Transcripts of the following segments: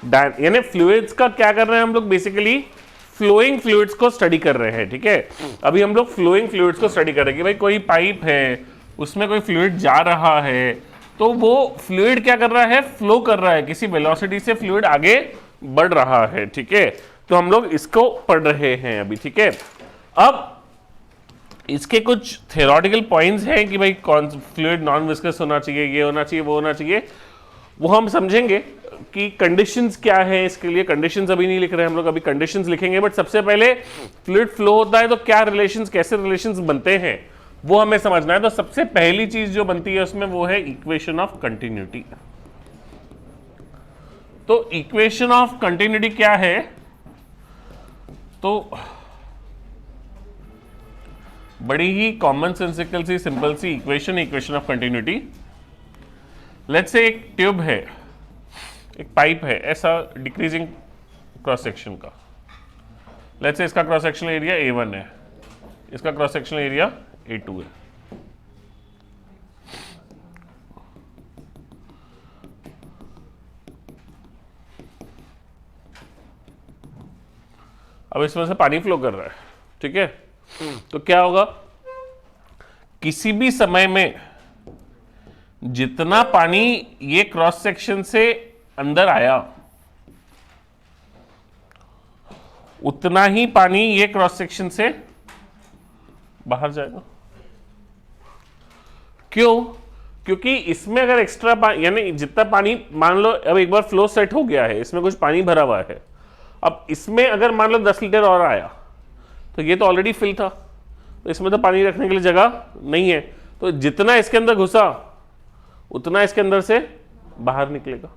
यानी फ्लूइड्स का क्या कर रहे हैं हम लोग, बेसिकली फ्लोइंग फ्लूइड्स को स्टडी कर रहे हैं, ठीक है। अभी हम लोग फ्लोइंग फ्लूइड्स को स्टडी कर रहे हैं कि भाई कोई पाइप है, उसमें कोई फ्लूइड जा रहा है, तो वो फ्लूइड क्या कर रहा है, फ्लो कर रहा है, किसी वेलोसिटी से फ्लूइड आगे बढ़ रहा है, ठीक है। तो हम लोग इसको पढ़ रहे हैं अभी, ठीक है। अब इसके कुछ थ्योरेटिकल पॉइंट्स हैं कि भाई कौन फ्लूइड नॉन विस्कस होना चाहिए, ये होना चाहिए, वो होना चाहिए, वो हम समझेंगे कि कंडीशंस क्या है इसके लिए। कंडीशंस अभी नहीं लिख रहे हैं हम लोग, अभी कंडीशंस लिखेंगे। बट सबसे पहले फ्लूइड फ्लो होता है तो क्या रिलेशंस, कैसे रिलेशंस बनते हैं वो हमें समझना है। तो सबसे पहली चीज जो बनती है उसमें वो है इक्वेशन ऑफ कंटिन्यूटी। तो इक्वेशन ऑफ कंटिन्यूटी क्या है, तो बड़ी ही कॉमन सेंसिकल सी सिंपल सी equation of continuity. Let's say एक ट्यूब है, एक पाइप है ऐसा डिक्रीजिंग क्रॉस सेक्शन का। लेट्स से इसका क्रॉस सेक्शनल एरिया A1 है, इसका क्रॉस सेक्शनल एरिया A2 है। अब इसमें से पानी फ्लो कर रहा है, ठीक है। तो क्या होगा, किसी भी समय में जितना पानी ये क्रॉस सेक्शन से अंदर आया उतना ही पानी ये क्रॉस सेक्शन से बाहर जाएगा। क्यों? क्योंकि इसमें अगर एक्स्ट्रा पानी, यानी जितना पानी, मान लो अब एक बार फ्लो सेट हो गया है, इसमें कुछ पानी भरा हुआ है, अब इसमें अगर मान लो 10 लीटर और आया तो ये तो ऑलरेडी फिल था, तो इसमें तो पानी रखने के लिए जगह नहीं है, तो जितना इसके अंदर घुसा उतना इसके अंदर से बाहर निकलेगा।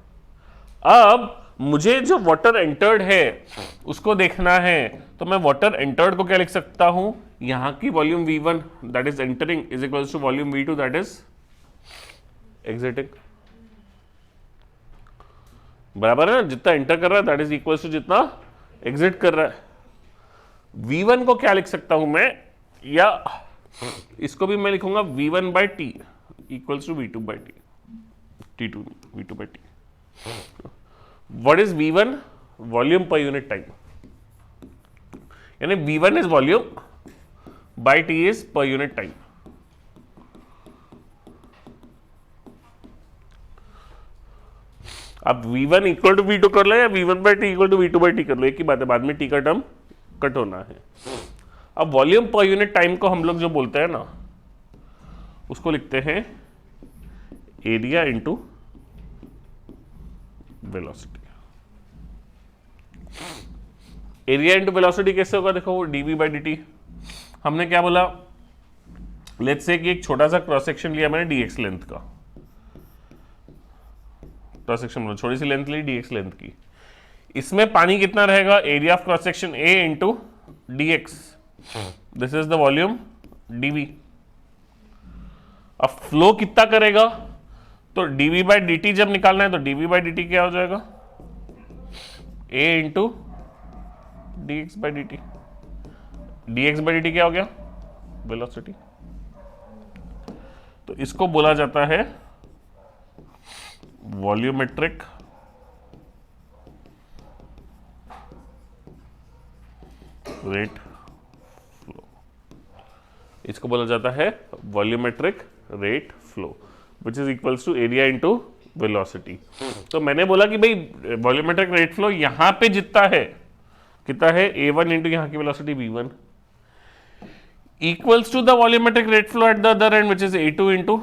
अब मुझे जो वाटर एंटर्ड है उसको देखना है, तो मैं वाटर एंटर्ड को क्या लिख सकता हूं, यहां की volume V1 that is entering is equals to volume V2 that is exiting. बराबर है ना, जितना एंटर कर रहा है दैट इज इक्वल्स टू जितना एग्जिट कर रहा है। V1 को क्या लिख सकता हूं मैं, या इसको भी मैं लिखूंगा V1 by T equals to V2 by T, T2 V2 by T. What is V1? Volume per unit time, यानी V1 is volume by T is per unit time. अब V1 इक्वल टू V2 कर लो या V1 by T equal to V2 by T कर लो, एक ही बात है, बाद में टी का टर्म कट होना है। अब वॉल्यूम पर यूनिट टाइम को हम लोग जो बोलते हैं ना, उसको लिखते हैं area into velocity. Area into velocity कैसे होगा, देखो dv बाई dt। हमने क्या बोला, लेट्स से कि एक छोटा सा क्रॉस सेक्शन लिया मैंने dx लेंथ का, क्रॉस सेक्शन मतलब छोटी सी लेंथ ली dx लेंथ की, इसमें पानी कितना रहेगा, area of cross section a into dx, this is the volume dv। अब फ्लो कितना करेगा, तो dv बाई dt जब निकालना है तो dv बाई dt क्या हो जाएगा, a into dx by dt। dx by dt क्या हो गया, वेलोसिटी। तो इसको बोला जाता है वॉल्यूमेट्रिक रेट फ्लो, इसको बोला जाता है volumetric rate flow which is equals to area into velocity. तो मैंने बोला कि भाई वॉल्यूमेट्रिक रेट फ्लो यहां पे जितना है, कितना है, A1 इंटू यहां की velocity V1 equals to the volumetric rate flow at the other end which is A2 into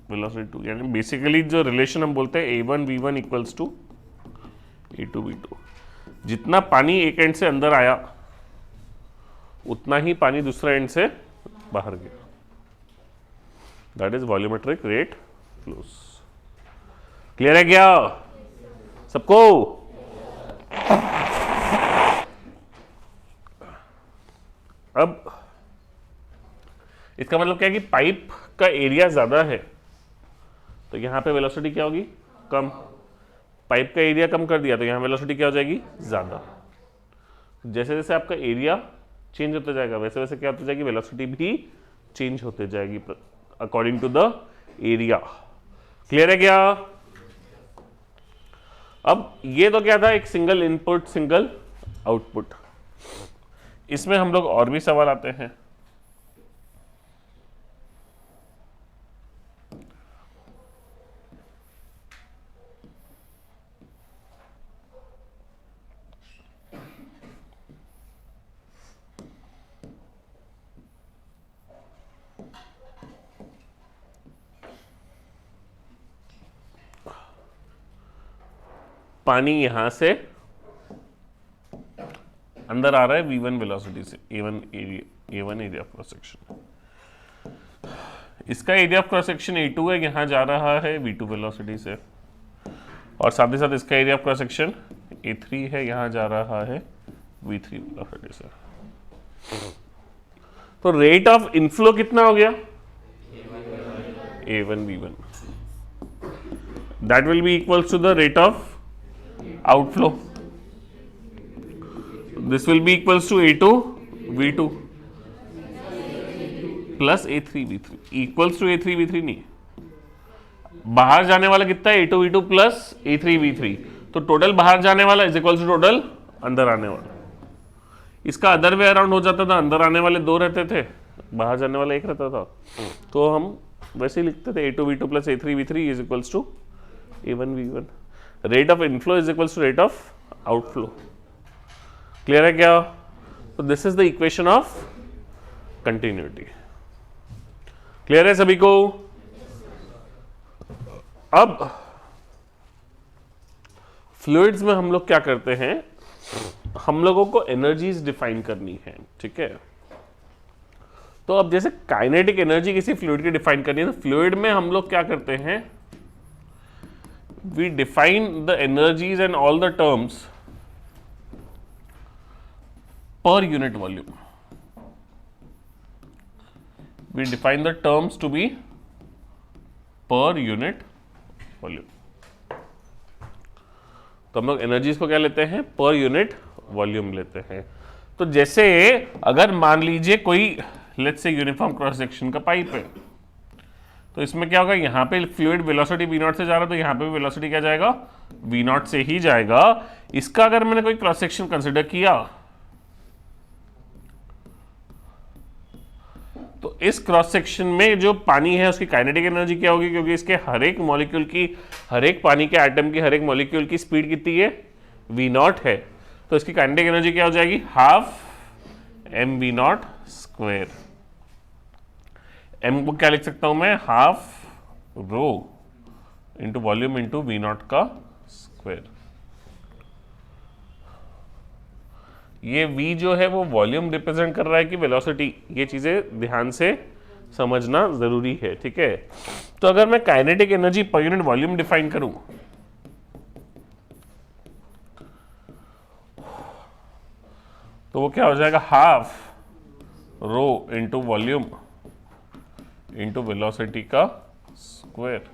velocity 2। यानी बेसिकली जो रिलेशन हम बोलते हैं A1 V1 equals to A2 V2, जितना पानी एक एंड से अंदर आया उतना ही पानी दूसरा एंड से बाहर गया, that is volumetric rate flows. Clear है क्या सबको? अब इसका मतलब क्या है कि पाइप का एरिया ज्यादा है तो यहां पे वेलोसिटी क्या होगी, कम। पाइप का एरिया कम कर दिया तो यहां वेलोसिटी क्या हो जाएगी, ज्यादा। जैसे जैसे आपका एरिया चेंज होता जाएगा वैसे वैसे क्या होती जाएगी, वेलोसिटी भी चेंज होते जाएगी according to the area. Clear है क्या? अब ये तो क्या था, एक सिंगल इनपुट सिंगल आउटपुट। इसमें हम लोग और भी सवाल आते हैं। पानी यहां से अंदर आ रहा है v1 वेलोसिटी से, a1 area of cross section. इसका area of cross section a2 है, यहां जा रहा है v2 वेलोसिटी से, और साथ ही साथ इसका area of cross section a3 है, यहां जा रहा है v3 वेलोसिटी से। तो रेट ऑफ इनफ्लो कितना हो गया, a1 v1, that will be equals to the rate of outflow. This will be equals to A2 V2 plus A3 V3 equals to A3 V3 नहीं, बाहर जाने वाला कितना है, A2 V2 plus A3 V3, तो टोटल बाहर जाने वाला इज इक्वल्स टू टोटल अंदर आने वाला। इसका अदर वे अराउंड हो जाता था, अंदर आने वाले दो रहते थे, बाहर जाने वाला एक रहता था, तो हम वैसे ही लिखते थे A2 V2 plus A3 V3 is equals to A1 V1। Rate of inflow is equals to rate of outflow. Clear है क्या? तो this is the equation of continuity. Clear है सभी को? अब फ्लूइड्स में हम लोग क्या करते हैं, हम लोगों को एनर्जीज डिफाइन करनी है, ठीक है। तो अब जैसे काइनेटिक एनर्जी किसी फ्लूइड की डिफाइन करनी है, तो फ्लूइड में हम लोग क्या करते हैं, we define the energies and all the terms per unit volume. We define the terms to be per unit volume. तो हम लोग एनर्जीज को क्या लेते हैं, पर यूनिट वॉल्यूम लेते हैं। तो जैसे अगर मान लीजिए कोई let's say uniform cross section का पाइप है, तो इसमें क्या होगा, यहाँ पे फ्लूइड वेलोसिटी v0 से जा रहा है, तो यहाँ पे भी वेलोसिटी क्या जाएगा, v0 से ही जाएगा। इसका अगर मैंने कोई क्रॉस सेक्शन कंसिडर किया, तो इस क्रॉस सेक्शन में जो पानी है उसकी काइनेटिक एनर्जी क्या होगी, क्योंकि इसके हर एक मॉलिक्यूल की, हर एक पानी के एटम की हर एक मॉलिक्यूल की स्पीड कितनी है, v0 है, तो इसकी काइनेटिक एनर्जी क्या हो जाएगी, हाफ mv0 स्क्वायर। m को क्या लिख सकता हूं मैं, half rho into volume into v0 का स्क्वायर। ये v जो है वो वॉल्यूम रिप्रेजेंट कर रहा है कि वेलोसिटी, ये चीजें ध्यान से समझना जरूरी है, ठीक है। तो अगर मैं kinetic energy per unit volume define करूं, तो वो क्या हो जाएगा, half rho into volume into velocity का square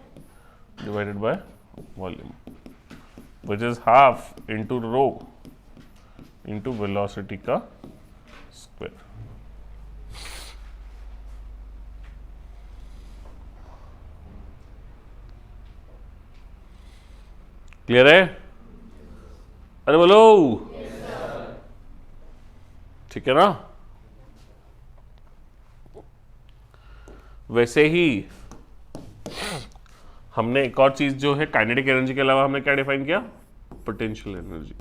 divided by volume, which is half into rho into velocity का स्क्वायर। क्लियर है? अरे बोलो, ठीक है ना। वैसे ही हमने एक और चीज जो है काइनेटिक एनर्जी के अलावा हमने क्या डिफाइन किया, पोटेंशियल एनर्जी।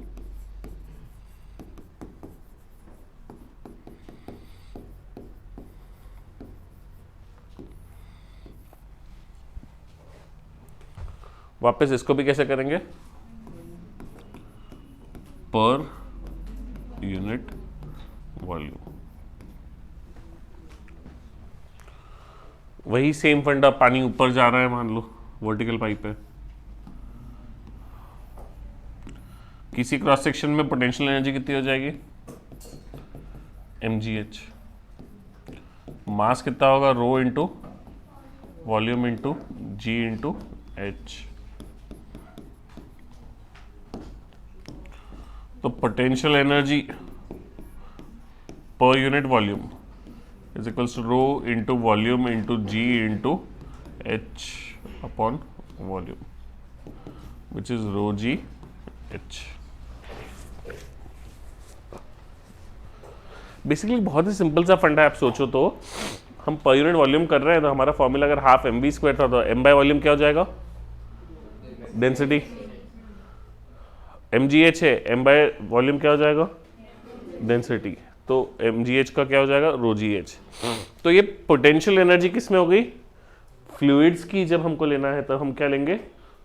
वापस इसको भी कैसे करेंगे, पर यूनिट वॉल्यूम। वही सेम फंडा, पानी ऊपर जा रहा है, मान लो वर्टिकल पाइप है, किसी क्रॉस सेक्शन में पोटेंशियल एनर्जी कितनी हो जाएगी, mgh। मास कितना होगा, रो इंटू वॉल्यूम इंटू जी इंटू एच। तो potential energy per unit volume is equals to rho into volume into g into h upon volume, which is rho g H. Basically बहुत ही simple सा फंडा है, आप सोचो तो हम पर यूनिट वॉल्यूम कर रहे हैं तो हमारा फॉर्मूला अगर हाफ एम बी स्क्वायर था तो एम बाय वॉल्यूम क्या हो जाएगा, डेंसिटी। एम जी एच है, एम बाय वॉल्यूम क्या हो जाएगा, डेंसिटी। तो एम जी एच का क्या हो जाएगा, रो जी एच। तो ये पोटेंशियल एनर्जी किस में हो गई, फ्लूइड्स की जब हमको लेना है तब हम क्या लेंगे,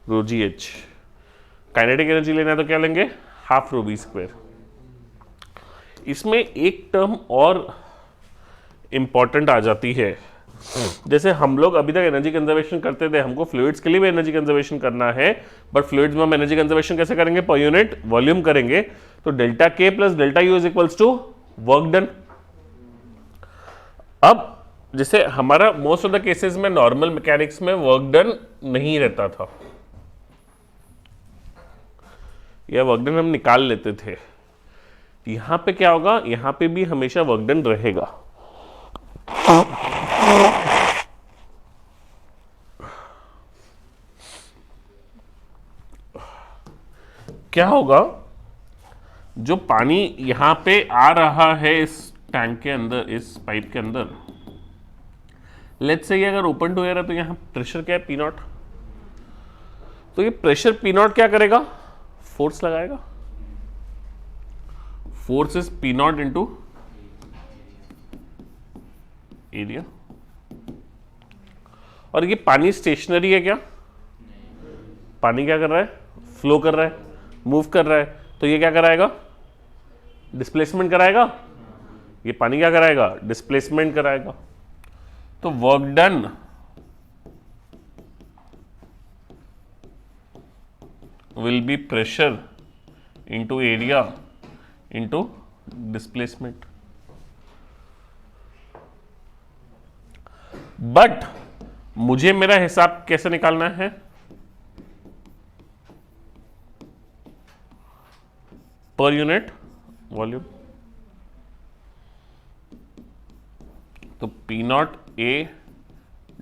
रो जी एच। काइनेटिक एनर्जी लेना है तो क्या लेंगे, हाफ रो बी स्क्वायर। इसमें एक टर्म और इंपॉर्टेंट आ जाती है, जैसे हम लोग अभी तक एनर्जी कंजर्वेशन करते थे, हमको फ्लूइड्स के लिए भी एनर्जी कंजर्वेशन करना है, बट फ्लूइड्स में हम एनर्जी कंजर्वेशन कैसे करेंगे, पर यूनिट वॉल्यूम करेंगे। तो डेल्टा के plus delta U is equals to work done. अब जैसे हमारा मोस्ट ऑफ द केसेस में नॉर्मल मैकेनिक्स में वर्क डन नहीं रहता था, या वर्क डन हम निकाल लेते थे। यहां पे क्या होगा, यहां पे भी हमेशा वर्क डन रहेगा। क्या होगा, जो पानी यहां पे आ रहा है इस टैंक के अंदर, इस पाइप के अंदर, लेट्स से ये अगर ओपन टू एयर है तो यहां प्रेशर क्या है, पी नॉट। तो ये प्रेशर पी नॉट क्या करेगा, फोर्स लगाएगा। Force is P not into area. और ये पानी स्टेशनरी है क्या, पानी क्या कर रहा है, फ्लो कर रहा है, मूव कर रहा है। तो ये क्या कराएगा, डिस्प्लेसमेंट कराएगा। ये पानी क्या कराएगा, डिस्प्लेसमेंट कराएगा। तो work done will be pressure into area into displacement. But मुझे मेरा हिसाब कैसे निकालना है, पर यूनिट वॉल्यूम। तो P not a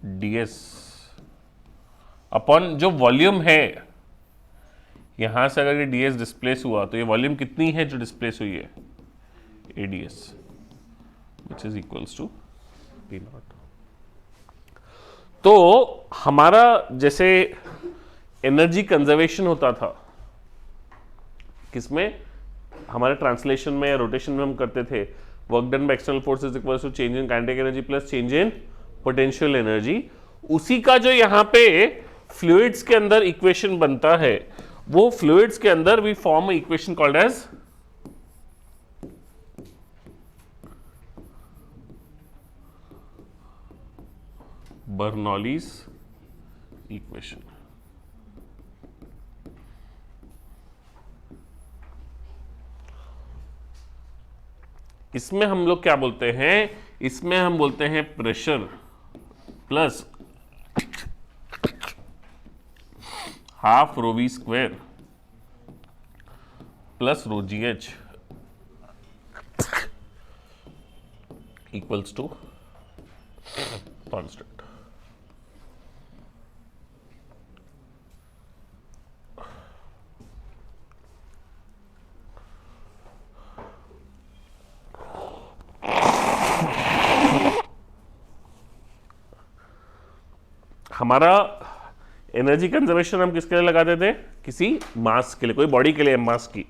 D S upon जो वॉल्यूम है, यहां से अगर ये डी एस डिस्प्लेस हुआ तो ये वॉल्यूम कितनी है जो डिस्प्लेस हुई है, A D S, which is equals to P not. तो हमारा जैसे एनर्जी कंजर्वेशन होता था किसमें, हमारे ट्रांसलेशन में या रोटेशन में हम करते थे, work done by external force is equal to change in kinetic energy plus change in potential energy. उसी का जो यहां पे फ्लूइड्स के अंदर इक्वेशन बनता है, वो फ्लूइड्स के अंदर we form equation called as Bernoulli's equation. इसमें हम लोग क्या बोलते हैं, इसमें हम बोलते हैं pressure plus half rho V square plus rho G H equals to constant. हमारा एनर्जी कंजर्वेशन हम किसके लिए लगाते थे, किसी मास के लिए, कोई बॉडी के लिए मास की।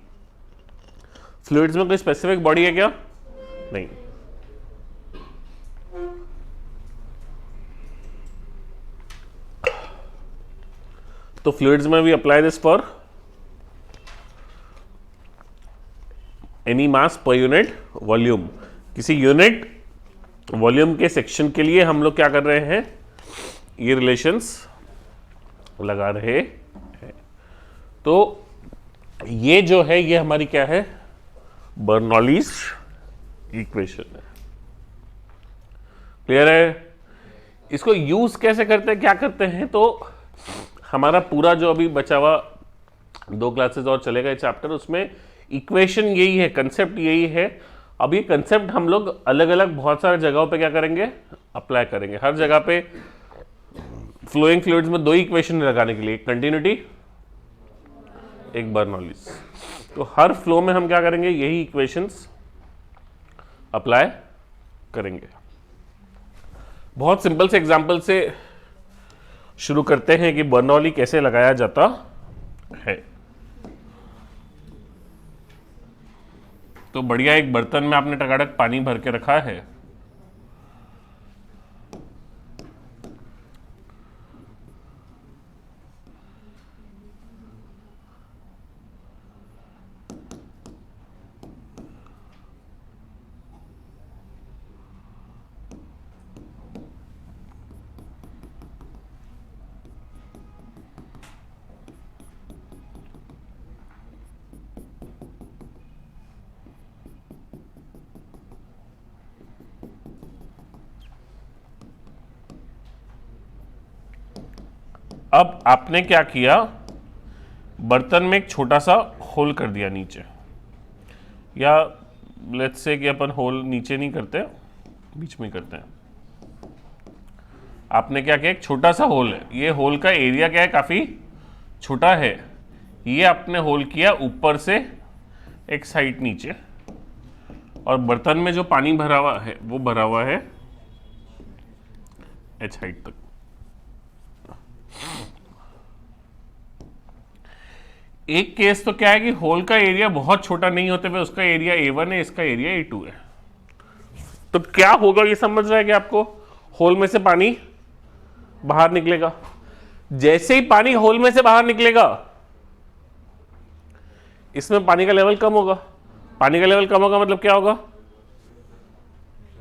फ्लूइड्स में कोई स्पेसिफिक बॉडी है क्या, नहीं। तो फ्लूइड्स में भी अप्लाई दिस फॉर एनी मास पर यूनिट वॉल्यूम। किसी यूनिट वॉल्यूम के सेक्शन के लिए हम लोग क्या कर रहे हैं, ये रिलेशंस लगा रहे हैं। तो ये जो है ये हमारी क्या है, बर्नौलीज इक्वेशन है। क्लियर है। इसको यूज कैसे करते हैं, क्या करते हैं, तो हमारा पूरा जो अभी बचा हुआ 2 क्लासेस और चलेगा ये चैप्टर, उसमें इक्वेशन यही है, कंसेप्ट यही है। अब ये कंसेप्ट हम लोग अलग अलग बहुत सारे जगहों पे क्या करेंगे, अप्लाई करेंगे। हर जगह पे फ्लोइंग फ्लूइड्स में 2 इक्वेशन लगाने के लिए, कंटिन्यूटी, एक बर्नौलीज। तो हर फ्लो में हम क्या करेंगे, यही इक्वेशंस अप्लाई करेंगे। बहुत सिंपल से एग्जांपल से शुरू करते हैं कि बर्नौली कैसे लगाया जाता है। तो बढ़िया एक बर्तन में आपने टकाटक पानी भर के रखा है। अब आपने क्या किया, बर्तन में एक छोटा सा होल कर दिया नीचे, या लेट्स से कि अपन होल नीचे नहीं करते, बीच में करते हैं। आपने क्या किया, एक छोटा सा होल है, ये होल का एरिया क्या है, काफी छोटा है। ये आपने होल किया ऊपर से एक साइड नीचे, और बर्तन में जो पानी भरा हुआ है वो भरा हुआ है एच हाइट तक। एक केस तो क्या है कि होल का एरिया बहुत छोटा नहीं होते हुए उसका एरिया A1 है, इसका एरिया A2 है। तो क्या होगा ये समझ रहा है कि आपको होल में से पानी बाहर निकलेगा। जैसे ही पानी होल में से बाहर निकलेगा, इसमें पानी का लेवल कम होगा। पानी का लेवल कम होगा मतलब क्या होगा,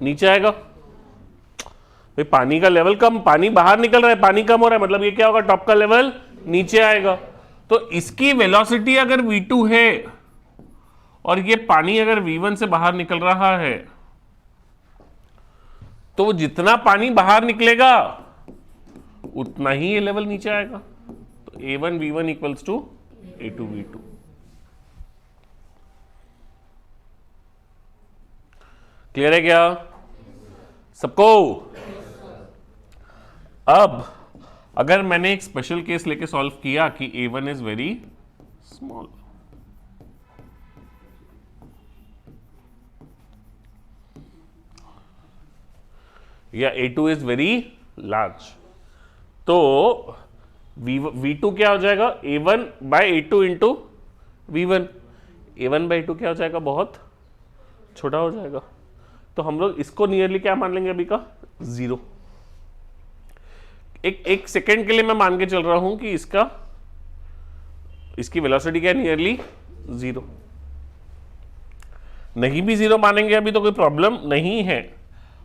नीचे आएगा। भाई पानी का लेवल कम, पानी बाहर निकल रहा है, पानी कम हो रहा है, मतलब ये क्या होगा, टॉप का लेवल नीचे आएगा। तो इसकी वेलोसिटी अगर v2 है और ये पानी अगर v1 से बाहर निकल रहा है, तो जितना पानी बाहर निकलेगा उतना ही ये लेवल नीचे आएगा। तो A1 v1 equals to A2 v2। Clear है क्या सबको? अब अगर मैंने एक स्पेशल केस लेके सॉल्व किया कि A1 इज वेरी स्मॉल, या A2 इज वेरी लार्ज, तो V2 क्या हो जाएगा, A1 bye A2 into V1। A1 bye A2 क्या हो जाएगा, बहुत छोटा हो जाएगा। तो हम लोग इसको नियरली क्या मान लेंगे अभी का, 0। एक सेकेंड के लिए मैं मान के चल रहा हूं कि इसकी वेलोसिटी क्या है, नियरली 0। नहीं भी 0 मानेंगे अभी तो कोई प्रॉब्लम नहीं है।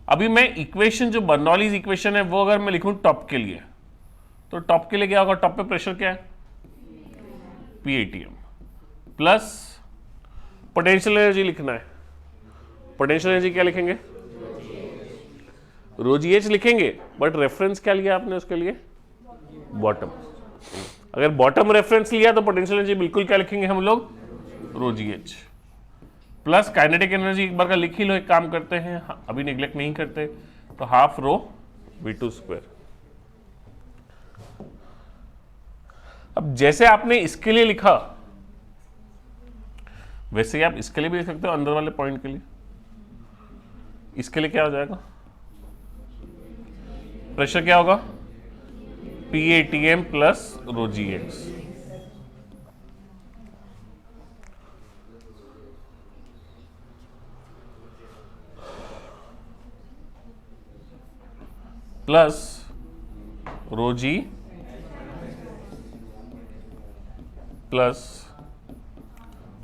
अभी मैं इक्वेशन जो बर्नौलीज इक्वेशन है वो अगर मैं लिखूं टॉप के लिए, तो टॉप के लिए क्या होगा, टॉप पे प्रेशर क्या है, PATM प्लस पोटेंशियल एनर्जी लिखना है। पोटेंशियल एनर्जी क्या लिखेंगे, ρGH लिखेंगे, बट रेफरेंस क्या लिया आपने उसके लिए, बॉटम। अगर बॉटम रेफरेंस लिया तो पोटेंशियल एनर्जी बिल्कुल क्या लिखेंगे हम लोग, ρGH प्लस काइनेटिक एनर्जी एक बार का लिख ही लो, एक काम करते हैं अभी निगलेक्ट नहीं करते, तो हाफ रो V2 स्क्वायर। अब जैसे आपने इसके लिए लिखा वैसे ही आप इसके लिए भी लिख सकते हो, अंदर वाले पॉइंट के लिए। इसके लिए क्या हो जाएगा, प्रेशर क्या होगा, PATM plus ρGH। Plus ρG plus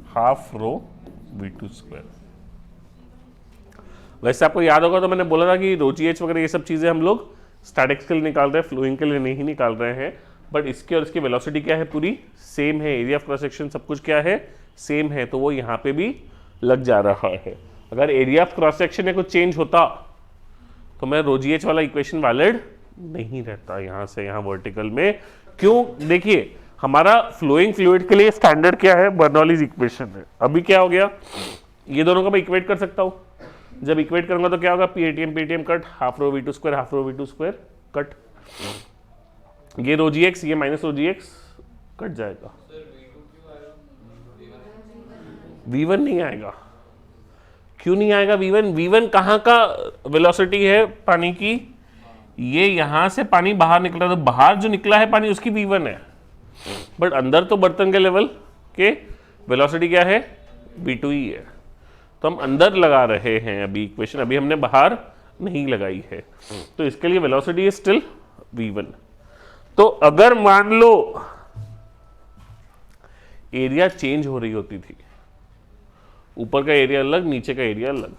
half rho V2 square. वैसे आपको याद होगा तो मैंने बोला था कि ρGH वगैरह ये सब चीजें हम लोग स्टैटिक्स के लिए निकाल रहे हैं, फ्लोइंग के लिए नहीं निकाल रहे हैं। बट इसके और इसकी वेलोसिटी क्या है, पूरी सेम है, एरिया ऑफ क्रॉस सेक्शन सब कुछ क्या है, सेम है, तो वो यहाँ पे भी लग जा रहा है। अगर एरिया ऑफ क्रॉस सेक्शन में कुछ चेंज होता तो मैं ρGH वाला इक्वेशन वैलिड नहीं रहता यहाँ से यहाँ वर्टिकल में। क्यों, देखिए हमारा फ्लोइंग फ्लूइड के लिए स्टैंडर्ड क्या है, बर्नौलीज इक्वेशन है। अभी क्या हो गया, ये दोनों का मैं इक्वेट कर सकता हूँ। जब इक्वेट करूंगा तो क्या होगा, PATM cut, half rho V2 square, half rho V2 square cut, ये ρGH ये माइनस ρGH कट जाएगा। V1 नहीं आएगा। क्यों नहीं आएगा V1? V1 कहाँ का वेलोसिटी है पानी की? ये यहां से पानी बाहर निकला, तो बाहर जो निकला है पानी उसकी V1 है, बट अंदर तो बर्तन के लेवल के वेलोसिटी क्या है? V2 ही है। तो हम अंदर लगा रहे हैं अभी इक्वेशन, अभी हमने बाहर नहीं लगाई है, तो इसके लिए वेलोसिटी इज स्टिल V1। तो अगर मान लो एरिया चेंज हो रही होती थी, ऊपर का एरिया अलग, नीचे का एरिया अलग,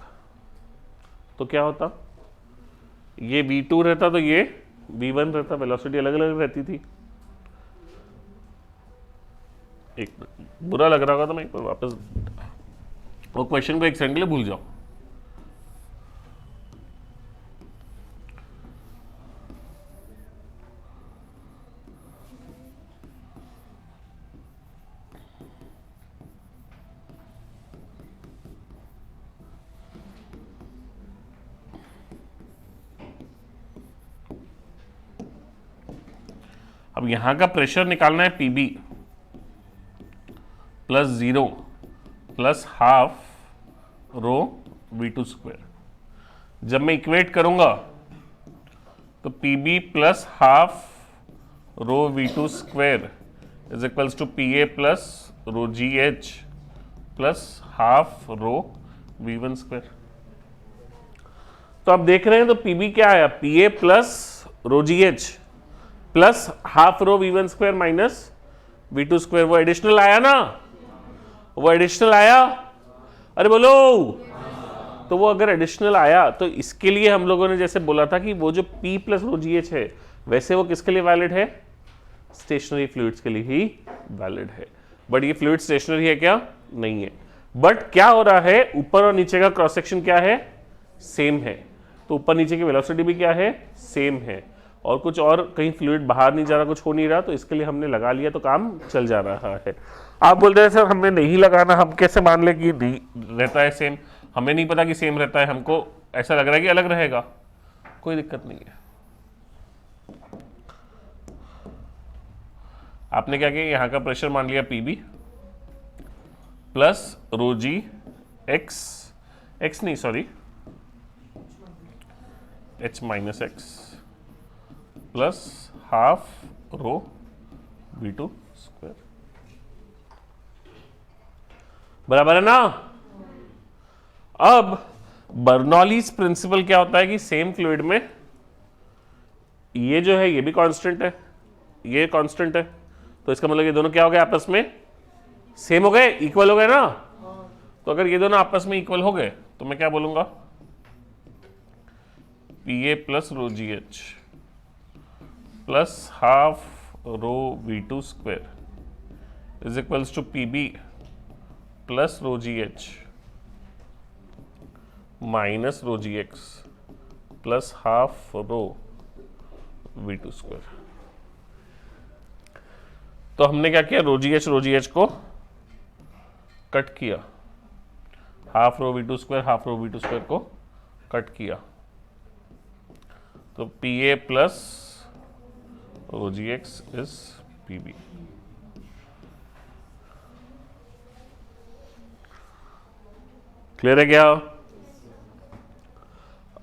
तो क्या होता? ये V2 रहता तो ये V1 रहता, वेलोसिटी अलग अलग रहती थी। एक बुरा लग रहा होगा तो मैं एक बार वापस वो क्वेश्चन को एक सेकंड के लिए भूल जाओ। अब यहां का प्रेशर निकालना है PB plus 0 plus half rho V2 square. जब मैं इक्वेट करूंगा तो PB plus half rho V2 square is equals to PA plus rho GH plus half rho V1 square. तो आप देख रहे हैं, तो PB क्या आया? PA plus rho GH plus half rho V1 square minus V2 square. वो additional आया ना? वो एडिशनल आया? अरे बोलो। तो वो अगर एडिशनल आया तो इसके लिए हम लोगों ने जैसे बोला था कि वो जो P प्लस रो GH है, वैसे वो किसके लिए वैलिड है? स्टेशनरी फ्लूइड्स के लिए ही वैलिड है। बट ये फ्लूइड स्टेशनरी है क्या? नहीं है। बट क्या हो रहा है, ऊपर और नीचे का क्रॉस सेक्शन क्या है? सेम है। तो ऊपर नीचे की वेलोसिटी भी क्या है? सेम है। और कुछ और कहीं फ्लूइड बाहर नहीं जा रहा, कुछ हो नहीं रहा, तो इसके लिए हमने लगा लिया तो काम चल जा रहा है। आप बोलते हैं सर हमने नहीं लगाना, हम कैसे मान ले कि नहीं रहता है सेम? हमें नहीं पता कि सेम रहता है, हमको ऐसा लग रहा है कि अलग रहेगा। कोई दिक्कत नहीं है। आपने क्या किया, यहाँ का प्रेशर मान लिया PB प्लस रो जी एक्स नहीं sorry H minus x plus half rho V2 square, बराबर है ना? अब बर्नौलीज प्रिंसिपल क्या होता है कि सेम फ्लूइड में ये जो है ये भी कांस्टेंट है, ये कांस्टेंट है, तो इसका मतलब ये दोनों क्या हो गए? आपस में सेम हो गए, इक्वल हो गए ना? तो अगर ये दोनों आपस में इक्वल हो गए तो मैं क्या बोलूंगा? PA plus rho GH plus half rho V2 square is equals to PB plus rho GH minus rho GX plus half rho V2 square. तो हमने क्या किया? रो GH को कट किया, half rho V2 square half rho V2 square को cut किया, तो PA plus rho GX is PB। Clear है क्या?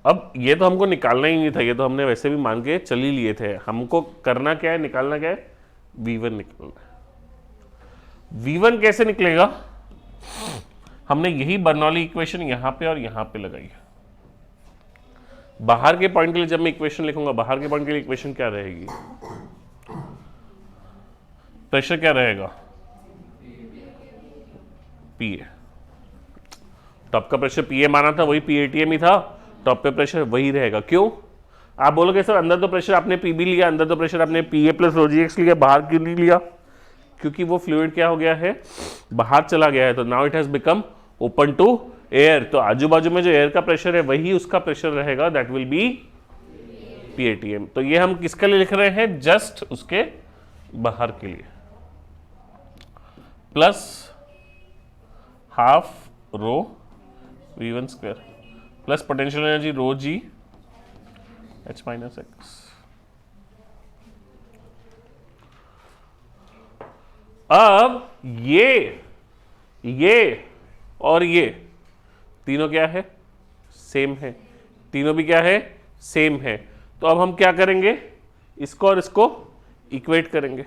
अब ये तो हमको निकालना ही नहीं था, ये तो हमने वैसे भी मान के चल ही लिए थे। हमको करना क्या है? निकालना क्या है? V1 निकालना है। V1 कैसे निकलेगा? हमने यही बर्नौली इक्वेशन यहां पे और यहां पे लगाई है। बाहर के पॉइंट के लिए जब मैं इक्वेशन लिखूंगा, बाहर के पॉइंट के लिए इक्वेशन क्या रहेगी? प्रेशर क्या रहेगा? PA। टॉप का प्रेशर PA माना था, वही PATM ही था, टॉप पे प्रेशर वही रहेगा। क्यों? आप बोलोगे सर अंदर तो प्रेशर आपने PB लिया, अंदर तो प्रेशर आपने PA प्लस रो GX लिया, बाहर क्यों नहीं लिया? क्योंकि वो फ्लूइड क्या हो गया है? बाहर चला गया है, तो now it has become open to air. तो आजू बाजू में जो एयर का प्रेशर है वही उसका प्रेशर रहेगा, दैट विल बी PATM। तो ये हम किसके लिए लिख रहे हैं? जस्ट उसके बाहर के लिए, plus half rho V1 square plus potential energy rho G H minus x. अब ये और ये तीनों क्या है, सेम है, तीनों भी क्या है, सेम है। तो अब हम क्या करेंगे, इसको और इसको इक्वेट करेंगे।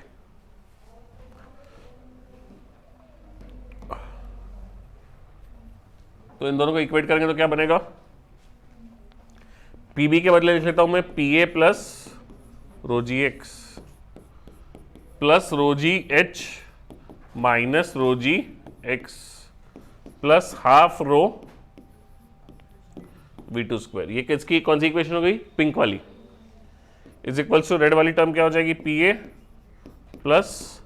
तो इन दोनों को इक्वेट करेंगे तो क्या बनेगा, पीबी के बदले लिख लेता हूं मैं P A plus rho ji x plus rho G H minus rho ji x plus half rho we two square. ये किसकी कौन सी इक्वेशन हो गई, पिंक वाली, इज इक्वल्स टू रेड वाली टर्म क्या हो जाएगी, P A plus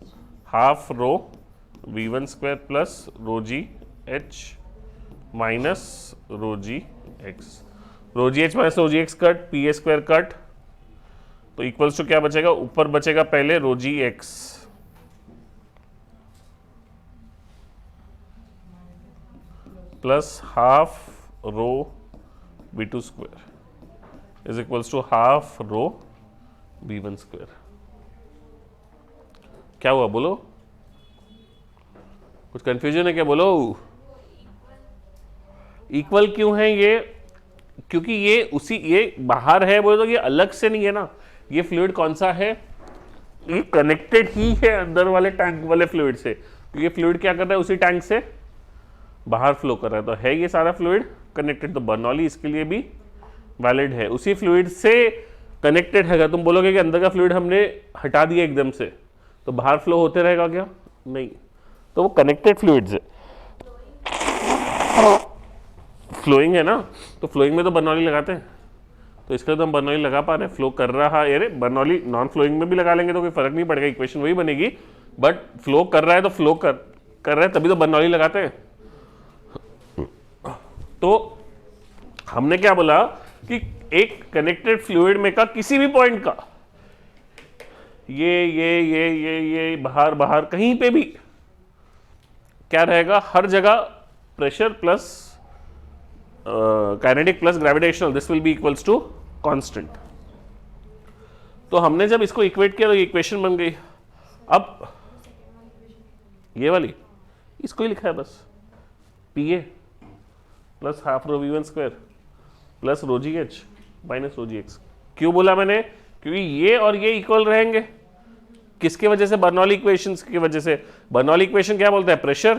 half rho we one square plus rho G H minus rho ji X, rho G H minus rho ji X cut, P A square cut, तो equals to क्या बचेगा, ऊपर बचेगा पहले rho ji x plus half rho b two square is equals to half rho b one square. क्या हुआ बोलो, कुछ कंफ्यूजन है क्या, बोलो। इक्वल क्यों है ये, क्योंकि ये उसी, ये बाहर है बोले तो ये अलग से नहीं है ना, ये फ्लूइड कौन सा है, ये कनेक्टेड ही है अंदर वाले टैंक वाले फ्लूइड से, तो ये फ्लूइड क्या कर रहा है, उसी टैंक से बाहर फ्लो कर रहा है, तो है ये सारा फ्लूइड कनेक्टेड। तो बर्नौली इसके लिए भी वैलिड है, उसी फ्लूइड से कनेक्टेड है। अगर तुम बोलोगे कि अंदर का फ्लूइड हमने हटा दिया एकदम से तो बाहर फ्लो होते रहेगा क्या, नहीं, तो वो कनेक्टेड फ्लूइड्स है, फ्लोइंग है ना, तो फ्लोइंग में तो बर्नौली लगाते हैं, तो इसके लिए तो हम बर्नौली लगा पा रहे हैं, फ्लो कर रहा है, अरे बर्नौली नॉन फ्लोइंग में भी लगा लेंगे तो कोई फर्क नहीं पड़ेगा, इक्वेशन वही बनेगी, बट फ्लो कर रहा है तो फ्लो कर रहा है तभी तो बर्नौली लगाते हैं। तो हमने क्या बोला कि एक कनेक्टेड फ्लूइड में का किसी भी पॉइंट का ये बाहर बाहर कहीं पे भी क्या रहेगा, हर जगह pressure plus kinetic plus gravitational, this will be equals to constant. तो हमने जब इसको इक्वेट किया तो ये इक्वेशन बन गई। अब ये वाली इसको ही लिखा है बस, P A plus half rho we one square plus rho G H minus rho ji X. क्यों बोला मैंने, क्योंकि ये और ये इक्वल रहेंगे, किसके वजह से, बर्नौली इक्वेशंस की वजह से। बर्नौली इक्वेशन क्या बोलता है, pressure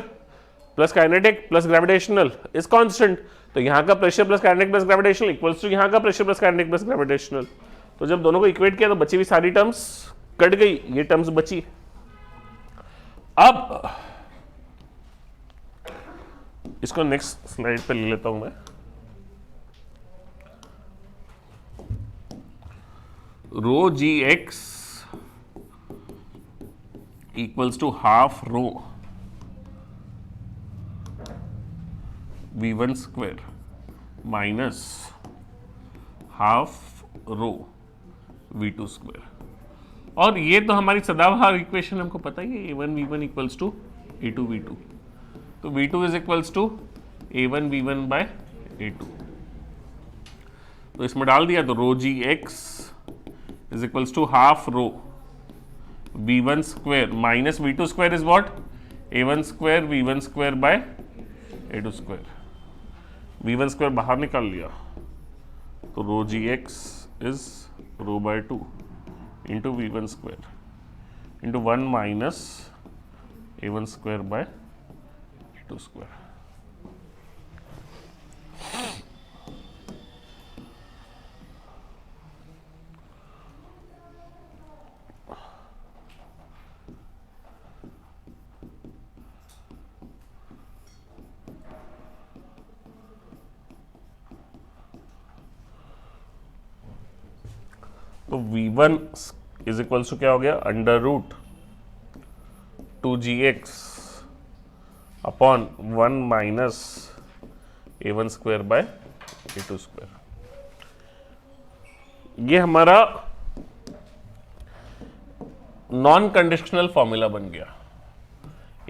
plus kinetic plus gravitational is constant, तो यहाँ का pressure plus kinetic plus gravitational equals to यहाँ का pressure plus kinetic plus gravitational. तो जब दोनों को इक्वेट किया तो बची हुई सारी टर्म्स कट गई, ये टर्म्स बची। अब इसको नेक्स्ट स्लाइड पे ले लेता हूं मैं, rho ji x equals to half rho we one square minus half rho we two square. और ये तो हमारी सदाबहार इक्वेशन हमको पता ही है, a one v one equals to a two v two, तो v two is equals to a one v one by A two. तो इसमें डाल दिया तो rho ji x is equals to half rho we one square minus v two square is what, a one square v one square by A two square. V one square बाहर निकाल लिया तो rho ji x is row by two into V one square into one minus A one square by A two square. तो v1 is equals to क्या हो गया, under root 2gx upon 1 minus A one square by A two square. ये हमारा non conditional formula बन गया।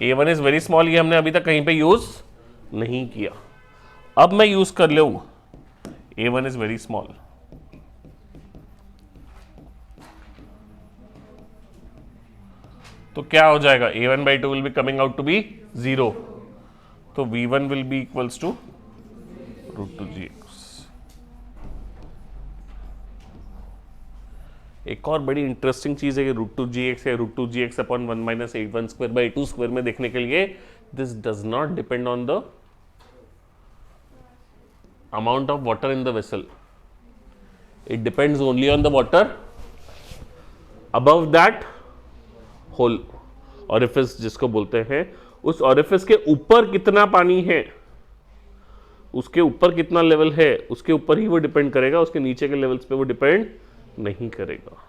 a1 is very small, ये हमने अभी तक कहीं पे यूज नहीं किया, अब मैं यूज कर लूं a1 इज वेरी स्मॉल। तो क्या हो जाएगा, a1 by 2 will be coming out to be 0, तो V1 will be equals to √2gx। एक और बड़ी इंटरेस्टिंग चीज है कि √2gx है √2gx अपॉन 1 माइनस 8(1)² में देखने के लिए this does not depend on the amount of water in the vessel. It depends only on the water above that hole, orifice जिसको बोलते हैं। उस orifice के ऊपर कितना पानी है, उसके ऊपर कितना लेवल है, उसके ऊपर ही वो डिपेंड करेगा, उसके नीचे के लेवल्स पे वो डिपेंड नहीं करेगा।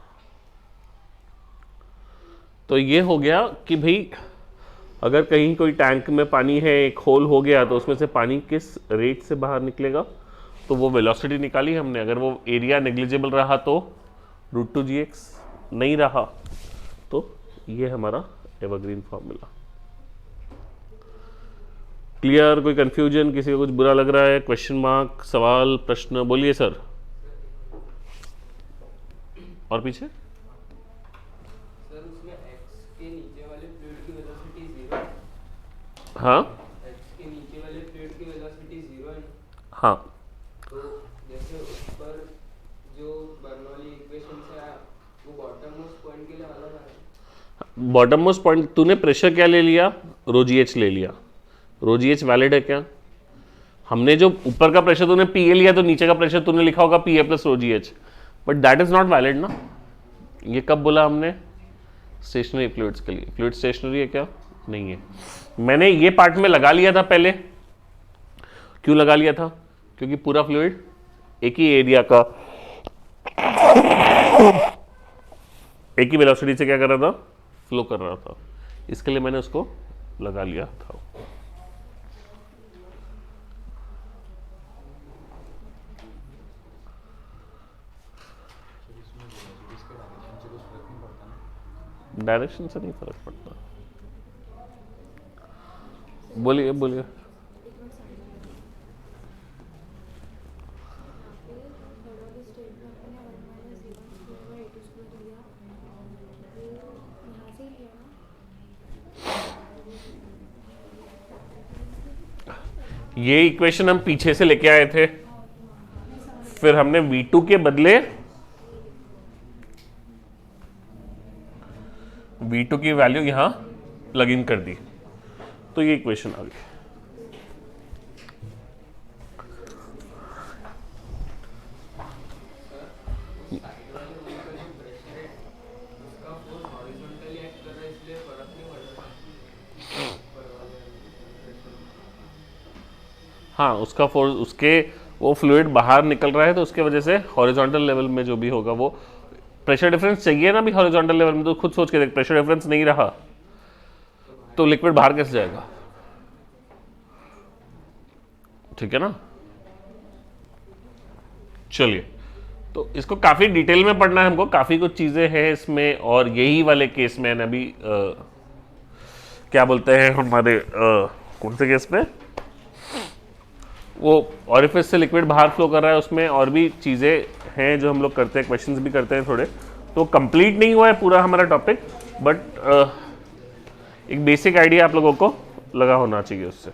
तो ये हो गया कि भाई अगर कहीं कोई टैंक में पानी है, एक होल हो गया, तो उसमें से पानी किस रेट से बाहर निकलेगा, तो वो वेलोसिटी निकाली हमने। अगर वो एरिया नेग्लिजिबल रहा तो √2gx, नहीं रहा तो ये हमारा एवरग्रीन फॉर्मूला। क्लियर? कोई कंफ्यूजन? किसी को कुछ बुरा लग रहा है? क्वेश्चन मार्क, सवाल, प्रश्न? बोलिए सर। और पीछे हाँ के नीचे वाले फ्लूइड की वेलोसिटी 0 है। हाँ, तो जैसे ऊपर जो बर्नौली इक्वेशन से आया वो बॉटम मोस्ट पॉइंट के लिए अलग है। बॉटम मोस्ट पॉइंट तूने प्रेशर क्या ले लिया? ρgh ले लिया। ρgh वैलिड है क्या? हमने जो ऊपर का प्रेशर तूने Pa लिया तो नीचे का प्रेशर तूने लिखा होगा Pa plus ρgh, but that is not valid ना। ये कब बोला हमने? स्टेशनरी फ्लूइड्स के लिए। फ्लूइड स्टेशनरी है क्या? नहीं है। मैंने ये पार्ट में लगा लिया था पहले। क्यों लगा लिया था? क्योंकि पूरा फ्लूइड एक ही एरिया का एक ही वेलोसिटी से क्या कर रहा था? फ्लो कर रहा था। इसके लिए मैंने उसको लगा लिया था। डायरेक्शन से नहीं फर्क पड़ता। बोलिए बोलिए। ये इक्वेशन हम पीछे से लेके आए थे, फिर हमने V2 के बदले V2 की वैल्यू यहां प्लग इन कर दी, तो ये इक्वेशन आ गई। हाँ, उसका फोर्स, उसके वो फ्लूइड बाहर निकल रहा है तो उसके वजह से हॉरिजॉन्टल लेवल में जो भी होगा वो प्रेशर डिफरेंस चाहिए ना भी हॉरिजॉन्टल लेवल में। तो खुद सोच के देख, प्रेशर डिफरेंस नहीं रहा तो लिक्विड बाहर कैसे जाएगा? ठीक है ना। चलिए, तो इसको काफी डिटेल में पढ़ना है हमको, काफी कुछ चीजें हैं इसमें। और यही वाले केस में अभी क्या बोलते हैं हमारे कौन से केस में वो ऑरिफिस से लिक्विड बाहर फ्लो कर रहा है, उसमें और भी चीज़ें हैं जो हम लोग करते हैं, क्वेश्चंस भी करते हैं थोड़े। तो कंप्लीट नहीं हुआ है पूरा हमारा टॉपिक, बट एक बेसिक आइडिया आप लोगों को लगा होना चाहिए उससे।